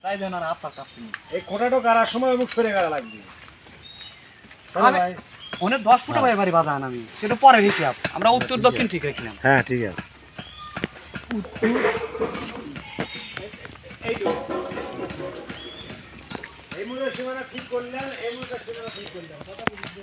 তাই দেন আর আপনার কাছে এই কোটাটো কারার সময় মুখ সরে গাড়া লাগবে ভাই অনেক 10 ফুট ভাই বাড়ি বাজান আমি সেটা পরে হিসাব আমরা উত্তর দক্ষিণ ঠিক রাখলাম হ্যাঁ ঠিক আছে এই মুখের সীমানা ঠিক করলেন এই মুখের সীমানা ঠিক করলেন কথা বুঝতে